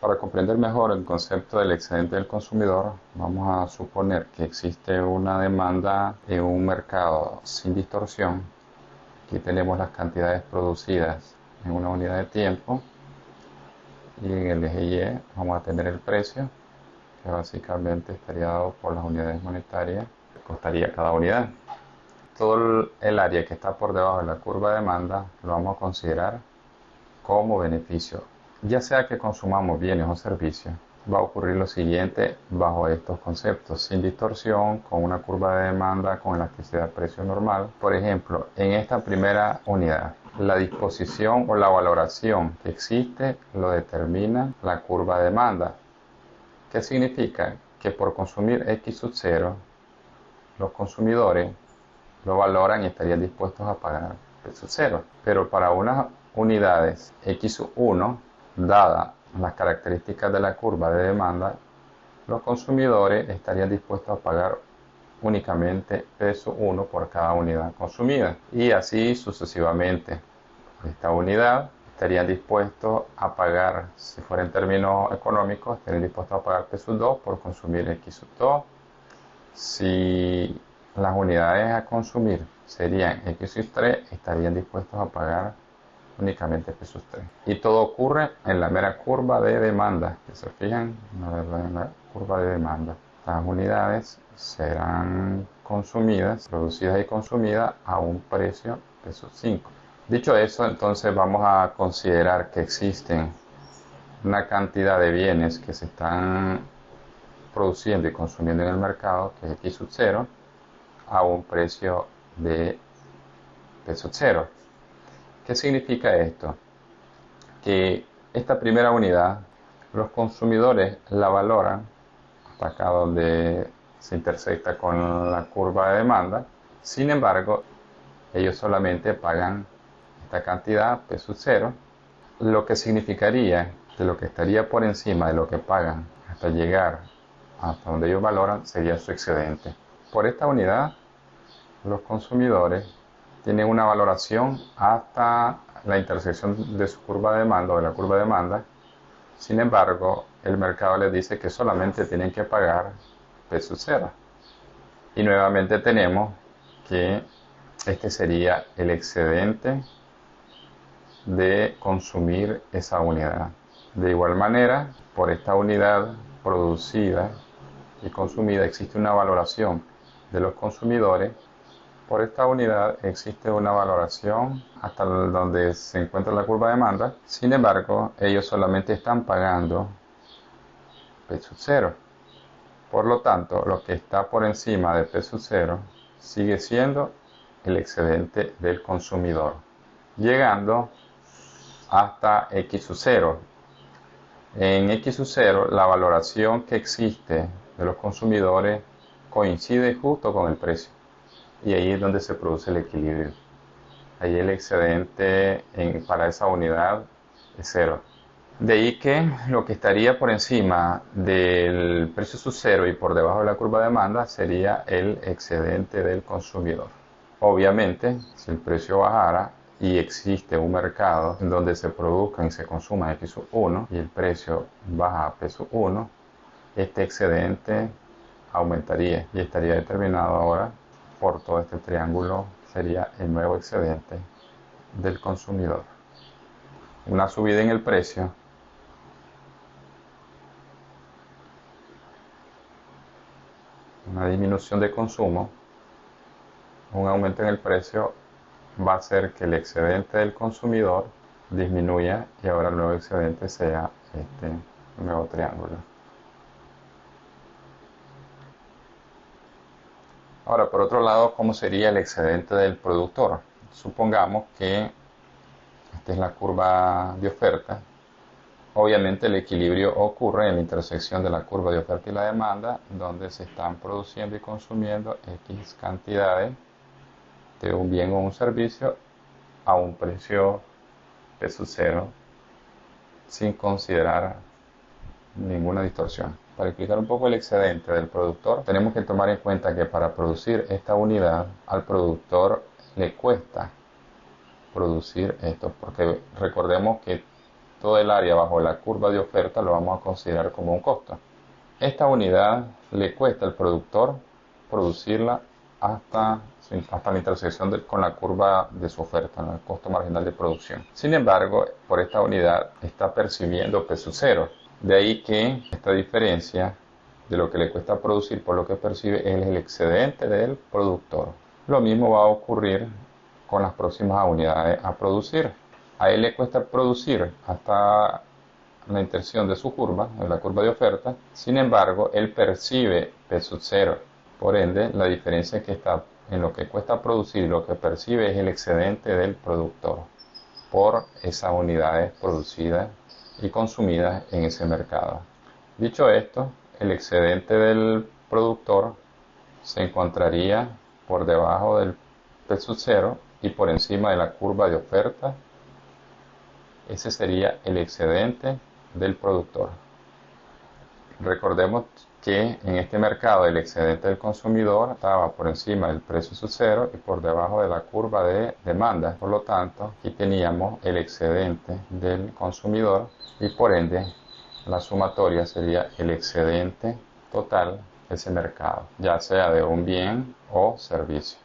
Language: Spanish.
Para comprender mejor el concepto del excedente del consumidor, vamos a suponer que existe una demanda en un mercado sin distorsión. Aquí tenemos las cantidades producidas en una unidad de tiempo y en el eje Y vamos a tener el precio, que básicamente estaría dado por las unidades monetarias que costaría cada unidad. Todo el área que está por debajo de la curva de demanda lo vamos a considerar como beneficio. Ya sea que consumamos bienes o servicios, va a ocurrir lo siguiente bajo estos conceptos: sin distorsión, con una curva de demanda con elasticidad precio normal. Por ejemplo, en esta primera unidad, la disposición o la valoración que existe lo determina la curva de demanda. ¿Qué significa? Que por consumir X sub 0, los consumidores lo valoran y estarían dispuestos a pagar P sub 0. Pero para unas unidades X sub 1, dadas las características de la curva de demanda, los consumidores estarían dispuestos a pagar únicamente P sub 1 por cada unidad consumida. Y así sucesivamente. Esta unidad estarían dispuestos a pagar, si fuera en términos económicos, estarían dispuestos a pagar P sub 2 por consumir X sub 2. Si las unidades a consumir serían X sub 3, estarían dispuestos a pagar únicamente P sub 3. Y todo ocurre en la mera curva de demanda. Si se fijan, en la curva de demanda, las unidades serán consumidas, producidas y consumidas a un precio P sub 5. Dicho eso, entonces vamos a considerar que existen una cantidad de bienes que se están produciendo y consumiendo en el mercado, que es X sub 0, a un precio de P sub 0. ¿Qué significa esto? Que esta primera unidad, los consumidores la valoran hasta acá donde se intersecta con la curva de demanda. Sin embargo, ellos solamente pagan esta cantidad P sub 0, lo que significaría que lo que estaría por encima de lo que pagan hasta llegar hasta donde ellos valoran sería su excedente. Por esta unidad, los consumidores tienen una valoración hasta la intersección de su curva de demanda o de la curva de demanda. Sin embargo, el mercado les dice que solamente tienen que pagar P sub 0. Y nuevamente tenemos que este sería el excedente de consumir esa unidad. De igual manera, por esta unidad producida y consumida existe una valoración de los consumidores. Por esta unidad existe una valoración hasta donde se encuentra la curva de demanda. Sin embargo, ellos solamente están pagando P sub 0. Por lo tanto, lo que está por encima de P sub 0 sigue siendo el excedente del consumidor, llegando hasta X sub 0. En X sub 0, la valoración que existe de los consumidores coincide justo con el precio. Y ahí es donde se produce el equilibrio. Ahí el excedente para esa unidad es 0. De ahí que lo que estaría por encima del precio sub 0 y por debajo de la curva de demanda sería el excedente del consumidor. Obviamente, si el precio bajara y existe un mercado en donde se produzcan y se consuman X sub 1 y el precio baja a P sub 1, este excedente aumentaría y estaría determinado ahora por todo este triángulo. Sería el nuevo excedente del consumidor. Una subida en el precio una disminución de consumo, un aumento en el precio va a hacer que el excedente del consumidor disminuya y ahora el nuevo excedente sea este nuevo triángulo. Ahora, por otro lado, ¿cómo sería el excedente del productor? Supongamos que esta es la curva de oferta. Obviamente el equilibrio ocurre en la intersección de la curva de oferta y la demanda, donde se están produciendo y consumiendo X cantidades de un bien o un servicio a un precio P sub 0 sin considerar ninguna distorsión. Para explicar un poco el excedente del productor, tenemos que tomar en cuenta que para producir esta unidad al productor le cuesta producir esto, porque recordemos que todo el área bajo la curva de oferta lo vamos a considerar como un costo. Esta unidad le cuesta al productor producirla hasta la intersección con la curva de su oferta, ¿no? El costo marginal de producción. Sin embargo, por esta unidad está percibiendo peso cero. De ahí que esta diferencia de lo que le cuesta producir por lo que percibe es el excedente del productor. Lo mismo va a ocurrir con las próximas unidades a producir. A él le cuesta producir hasta la intersección de su curva, en la curva de oferta. Sin embargo, él percibe peso cero. Por ende, la diferencia que está en lo que cuesta producir y lo que percibe es el excedente del productor por esas unidades producidas y consumidas en ese mercado. Dicho esto, el excedente del productor se encontraría por debajo del peso cero y por encima de la curva de oferta. Ese sería el excedente del productor. Recordemos que en este mercado el excedente del consumidor estaba por encima del precio sub cero y por debajo de la curva de demanda. Por lo tanto, aquí teníamos el excedente del consumidor y por ende la sumatoria sería el excedente total de ese mercado, ya sea de un bien o servicio.